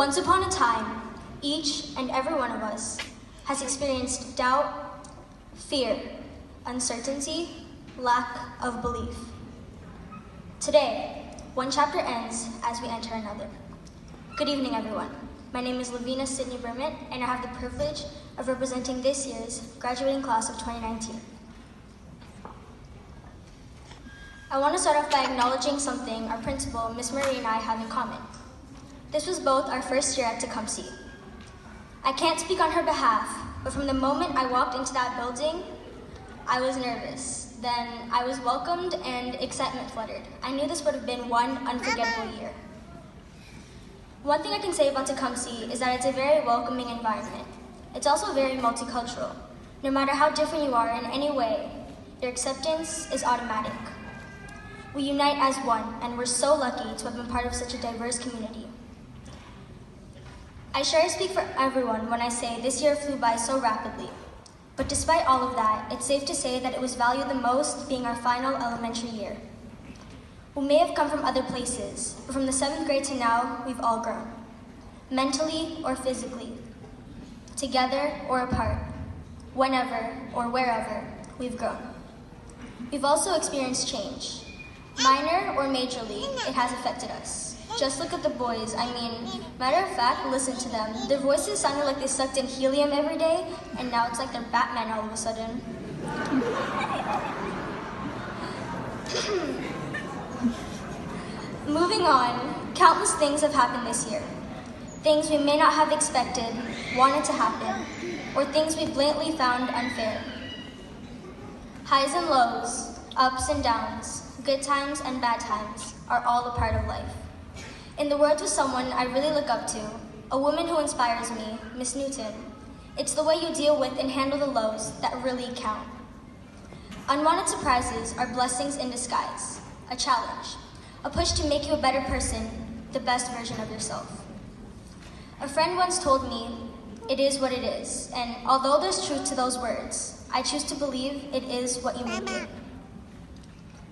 Once upon a time, each and every one of us has experienced doubt, fear, uncertainty, lack of belief. Today, one chapter ends as we enter another. Good evening, everyone. My name is Lavina Sydney Berment, and I have the privilege of representing this year's graduating class of 2019. I want to start off by acknowledging something our principal, Miss Marie, and I have in common. This was both our first year at Tecumseh. I can't speak on her behalf, but from the moment I walked into that building, I was nervous. Then I was welcomed and excitement fluttered. I knew this would have been one unforgettable year. One thing I can say about Tecumseh is that it's a very welcoming environment. It's also very multicultural. No matter how different you are in any way, your acceptance is automatic. We unite as one, and we're so lucky to have been part of such a diverse community. I sure speak for everyone when I say this year flew by so rapidly. But despite all of that, it's safe to say that it was valued the most being our final elementary year. We may have come from other places, but from the 7th grade to now, we've all grown. Mentally or physically, together or apart, whenever or wherever, we've grown. We've also experienced change. Minor or majorly, it has affected us. Just look at the boys. I mean, matter of fact, listen to them. Their voices sounded like they sucked in helium every day, and now it's like they're Batman all of a sudden. Moving on, countless things have happened this year. Things we may not have expected, wanted to happen, or things we blatantly found unfair. Highs and lows, ups and downs, good times and bad times are all a part of life. In the words of someone I really look up to, a woman who inspires me, Miss Newton, it's the way you deal with and handle the lows that really count. Unwanted surprises are blessings in disguise, a challenge, a push to make you a better person, the best version of yourself. A friend once told me, it is what it is, and although there's truth to those words, I choose to believe it is what you make it.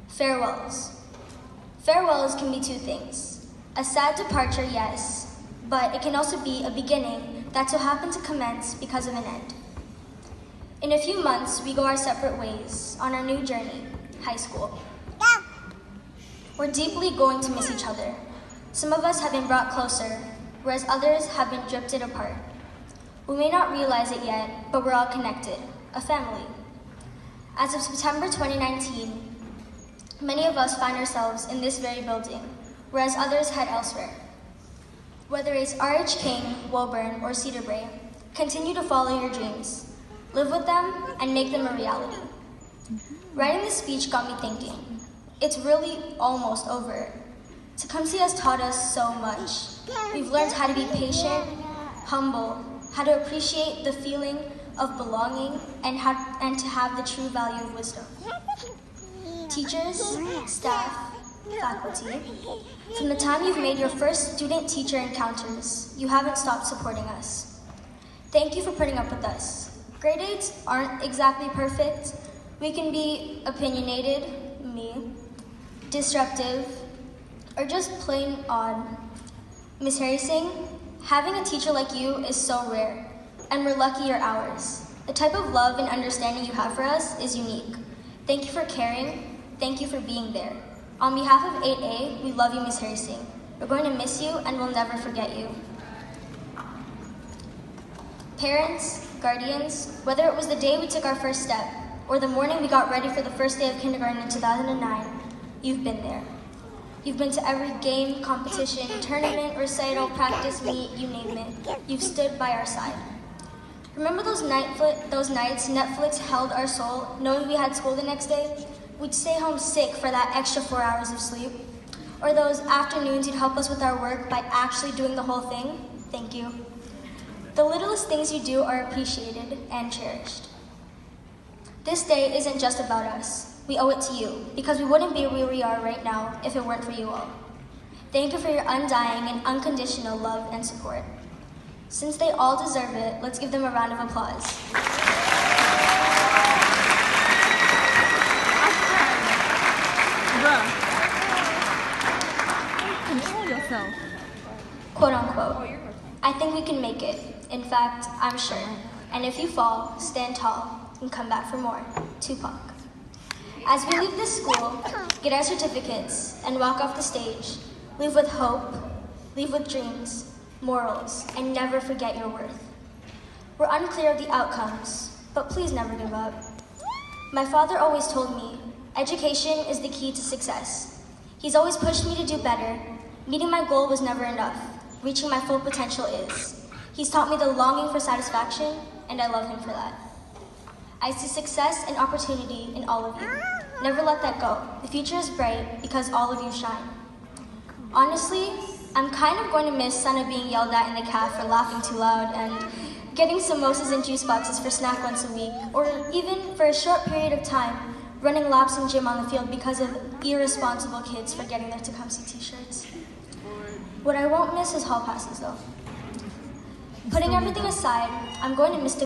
Farewells. Farewells can be two things. A sad departure, yes, but it can also be a beginning that so happened to commence because of an end. In a few months, we go our separate ways on our new journey, high school. We're deeply going to miss each other. Some of us have been brought closer, whereas others have been drifted apart. We may not realize it yet, but we're all connected, a family. As of September 2019, many of us find ourselves in this very building, whereas others head elsewhere. Whether it's R.H. King, Woburn, or Cedar Brae, continue to follow your dreams, live with them, and make them a reality. Writing this speech got me thinking. It's really almost over. Tecumseh has taught us so much. We've learned how to be patient, humble, how to appreciate the feeling of belonging, and to have the true value of wisdom. Teachers, staff, faculty, from the time you've made your first student-teacher encounters, you haven't stopped supporting us. Thank you for putting up with us. Grade 8s aren't exactly perfect. We can be opinionated, me, disruptive, or just plain odd. Miss Harrison, having a teacher like you is so rare, and we're lucky you're ours. The type of love and understanding you have for us is unique. Thank you for caring. Thank you for being there. On behalf of 8A, we love you, Miss Harrison. We're going to miss you, and we'll never forget you. Parents, guardians, whether it was the day we took our first step, or the morning we got ready for the first day of kindergarten in 2009, you've been there. You've been to every game, competition, tournament, recital, practice, meet, you name it. You've stood by our side. Remember those nights Netflix held our soul, knowing we had school the next day? We'd stay home sick for that extra 4 hours of sleep. Or those afternoons you'd help us with our work by actually doing the whole thing? Thank you. The littlest things you do are appreciated and cherished. This day isn't just about us. We owe it to you, because we wouldn't be where we are right now if it weren't for you all. Thank you for your undying and unconditional love and support. Since they all deserve it, let's give them a round of applause. Control yourself. Quote unquote. you can make it. In fact, I'm sure. And if you fall, stand tall and come back for more. Tupac. As we leave this school, get our certificates, and walk off the stage, leave with hope, leave with dreams, morals, and never forget your worth. We're unclear of the outcomes, but please never give up. My father always told me, education is the key to success. He's always pushed me to do better. Meeting my goal was never enough. Reaching my full potential is. He's taught me the longing for satisfaction, and I love him for that. I see success and opportunity in all of you. Never let that go. The future is bright because all of you shine. Honestly, I'm kind of going to miss Sana being yelled at in the caf for laughing too loud and getting samosas and juice boxes for snack once a week, or even for a short period of time, running laps in gym on the field because of irresponsible kids forgetting their Tecumseh t-shirts. What I won't miss is hall passes though. Putting everything aside, I'm going to miss the